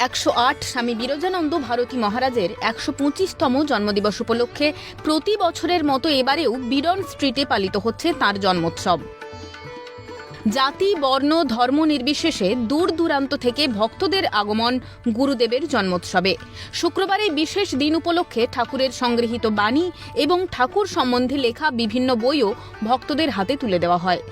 108 স্বামী বিরজানন্দ ভারতী মহারাজের 125তম জন্মদিবস উপলক্ষে প্রতি বছরের মতো এবারেও বিডন স্ট্রিটে পালিত হচ্ছে তাঁর জন্মোৎসব। জাতি, বর্ণ, ধর্ম নির্বিশেষে দূর দূরান্ত থেকে ভক্তদের আগমন গুরুদেবের জন্মোৎসবে। শুক্রবার এই বিশেষ দিন উপলক্ষে ঠাকুরের সংগৃহীত বাণী এবং ঠাকুর সম্বন্ধে লেখা বিভিন্ন বইও ভক্তদের হাতে তুলে দেওয়া হয়।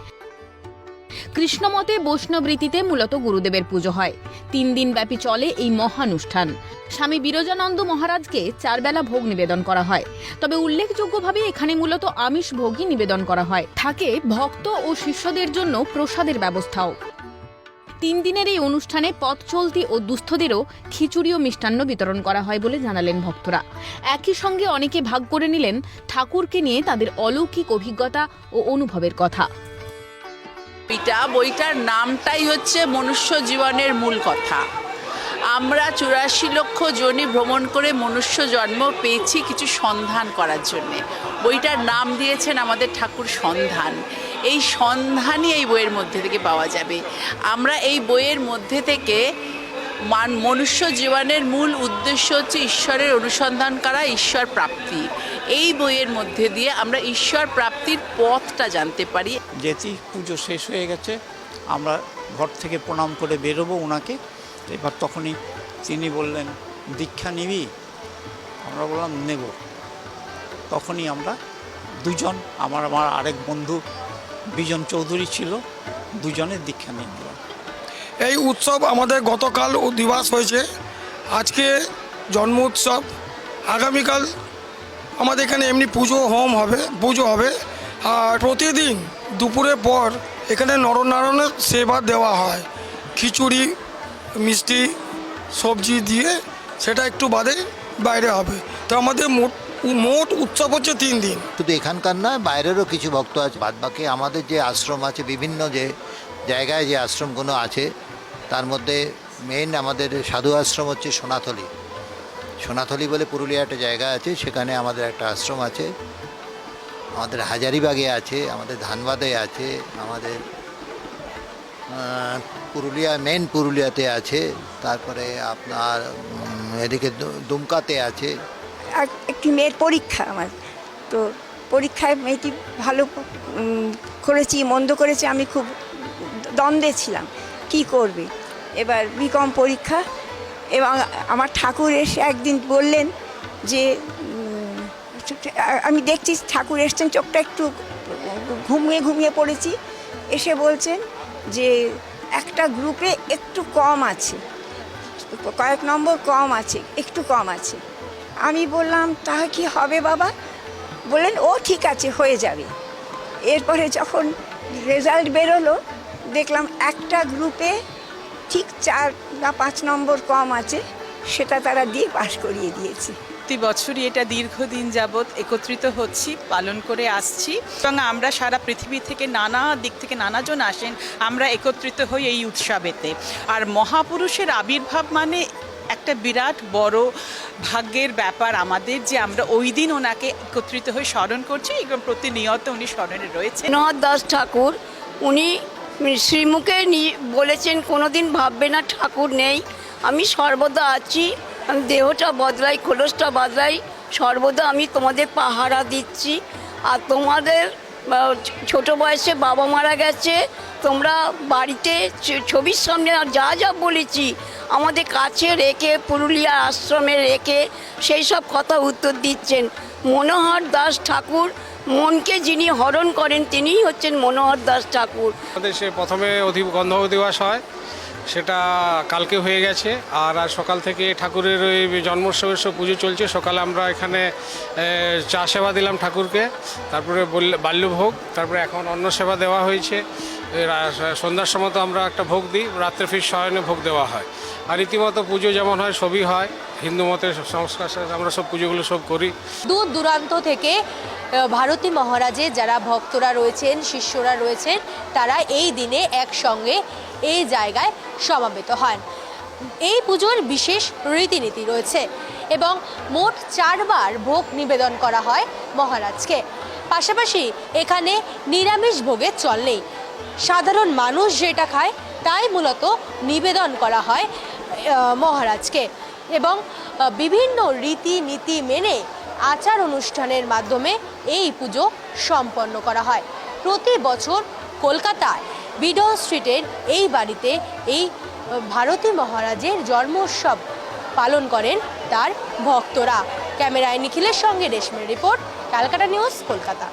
কৃষ্ণমতে বৈষ্ণব রীতিতে মূলত গুরুদেবের পুজো হয়। 3 দিন ব্যাপী চলে এই মহানুষ্ঠান। স্বামী বিরজানন্দ মহারাজকে 4 বেলা ভোগ নিবেদন করা হয়, তবে উল্লেখযোগ্যভাবে এখানে মূলত আমিষ ভোগই নিবেদন করা হয়। থাকে ভক্ত ও শিষ্যদের জন্য প্রসাদের ব্যবস্থাও। 3 দিনের এই অনুষ্ঠানে পথ চলতি ও দুস্থদেরও খিচুড়ি ও মিষ্টান্ন বিতরণ করা হয় বলে জানালেন ভক্তরা। একই সঙ্গে অনেকে ভাগ করে নিলেন ঠাকুরকে নিয়ে তাদের অলৌকিক অভিজ্ঞতা ও অনুভবের কথা। বইটার নামটাই হচ্ছে মনুষ্য জীবনের মূল কথা। আমরা 84 লক্ষ জনই ভ্রমণ করে মনুষ্য জন্ম পেয়েছি কিছু সন্ধান করার জন্যে। বইটার নাম দিয়েছেন আমাদের ঠাকুর সন্ধান। এই সন্ধানই এই বইয়ের মধ্যে থেকে পাওয়া যাবে। আমরা এই বইয়ের মধ্যে থেকে মনুষ্য জীবনের মূল উদ্দেশ্য হচ্ছে ঈশ্বরের অনুসন্ধান করা, ঈশ্বর প্রাপ্তি। এই বইয়ের মধ্যে দিয়ে আমরা ঈশ্বর প্রাপ্তির পথটা জানতে পারি। যেটি পুজো শেষ হয়ে গেছে, আমরা ঘর থেকে প্রণাম করে বেরোবো ওনাকে। এবার তখনই তিনি বললেন, দীক্ষা নিবি? আমরা বললাম নেব। তখনই আমরা দুজন, আমার আরেক বন্ধু বিজন চৌধুরী ছিল, দুজনের দীক্ষা নিয়ে নিলাম। এই উৎসব আমাদের গতকাল দিবস হয়েছে, আজকে জন্ম উৎসব। আগামীকাল আমাদের এখানে এমনি পুজো হবে। আর প্রতিদিন দুপুরের পর এখানে নরনারায়ণের সেবা দেওয়া হয়। খিচুড়ি, মিষ্টি, সবজি দিয়ে, সেটা একটু বাদে বাইরে হবে। তো আমাদের মোট উৎসব হচ্ছে 3 দিন। শুধু এখানকার নয়, বাইরেরও কিছু ভক্ত আছে। বাদবাকি আমাদের যে আশ্রম আছে, বিভিন্ন যে জায়গায় যে আশ্রমগুলো আছে, তার মধ্যে মেইন আমাদের সাধু আশ্রম হচ্ছে সোনাথলি বলে পুরুলিয়া একটা জায়গা আছে, সেখানে আমাদের একটা আশ্রম আছে। আমাদের হাজারিবাগে আছে, আমাদের ধানবাদে আছে, আমাদের পুরুলিয়াতে আছে, তারপরে আপনার এদিকে দুমকাতে আছে। একটি মেয়ের পরীক্ষা আমার, তো পরীক্ষায় মেয়েটি ভালো করেছি মন্দ করেছে, আমি খুব দ্বন্দ্বে ছিলাম কি করবে। এবার বিকম পরীক্ষা, এবং আমার ঠাকুর এসে একদিন বললেন যে, আমি দেখছি ঠাকুর এসছেন, চোখটা একটু ঘুমিয়ে পড়েছি, এসে বলছেন যে একটা গ্রুপে একটু কম আছে, কয়েক নম্বর কম আছে, একটু কম আছে। আমি বললাম, তা কি হবে বাবা? বললেন, ও ঠিক আছে, হয়ে যাবে। এরপরে যখন রেজাল্ট বেরোলো, দেখলাম একটা গ্রুপে ঠিক 4 বা 5 নম্বর কম আছে, সেটা তারা দিয়ে পাশ করিয়ে দিয়েছে। প্রতি বছরই এটা দীর্ঘদিন যাবৎ একত্রিত হচ্ছি, পালন করে আসছি, এবং আমরা সারা পৃথিবী থেকে নানা দিক থেকে নানাজন আসেন, আমরা একত্রিত হই এই উৎসবেতে। আর মহাপুরুষের আবির্ভাব মানে একটা বিরাট বড় ভাগ্যের ব্যাপার আমাদের, যে আমরা ওই দিন ওনাকে একত্রিত হয়ে স্মরণ করছি, এবং প্রতিনিয়ত উনি স্মরণে রয়েছে। মনোহর দাস ঠাকুর, উনি শ্রীমুখে বলেছেন কোনোদিন ভাববে না ঠাকুর নেই, আমি সর্বদা আছি, আমি দেহটা বদলাই, খোলসটা বদলাই, সর্বদা আমি তোমাদের পাহারা দিচ্ছি। আর তোমাদের ছোট বয়সে বাবা মারা গেছে, তোমরা বাড়িতে ছবির সামনে আর যা বলেছি আমাদের কাছে রেখে, পুরুলিয়া আশ্রমে রেখে সেই সব কথা উত্তর দিচ্ছেন। মনোহর দাস ঠাকুর, মনকে যিনি হরণ করেন, তিনিই হচ্ছেন মনোহর দাস ঠাকুর। আমাদের সে প্রথমে গন্ধ দিবস হয়, সেটা কালকে হয়ে গেছে। আর সকাল থেকে ঠাকুরের ওই জন্মোৎসবের সব পুজো চলছে। সকালে আমরা এখানে চা সেবা দিলাম ঠাকুরকে, তারপরে বাল্যভোগ, তারপরে এখন অন্ন সেবা দেওয়া হয়েছে। সন্ধ্যার সময় তো আমরা একটা ভোগ দিই, রাত্রে ফির শয়নে ভোগ দেওয়া হয়। আর রীতিমতো পুজো যেমন হয় সবই হয়, হিন্দু মতের সংস্কার আমরা সব পুজোগুলো সব করি। দূর দূরান্ত থেকে ভারতী মহারাজের যারা ভক্তরা রয়েছেন, শিষ্যরা রয়েছেন, তারা এই দিনে একসঙ্গে এই জায়গায় সমাবেত হন। এই পুজোর বিশেষ রীতিনীতি রয়েছে, এবং মোট 4 বার ভোগ নিবেদন করা হয় মহারাজকে। পাশাপাশি এখানে নিরামিষ ভোগের চল নেই, সাধারণ মানুষ যেটা খায় তাই মূলত নিবেদন করা হয় মহারাজকে এবং বিভিন্ন রীতিনীতি মেনে আচার অনুষ্ঠানের মাধ্যমে এই পুজো সম্পন্ন করা হয়। প্রতি বছর কলকাতায় বিডন স্ট্রিটের এই বাড়িতে এই ভারতী মহারাজের জন্মোৎসব পালন করেন তার ভক্তরা। ক্যামেরায় নিখিলের সঙ্গে রেশমের রিপোর্ট, ক্যালকাটা নিউজ, কলকাতা।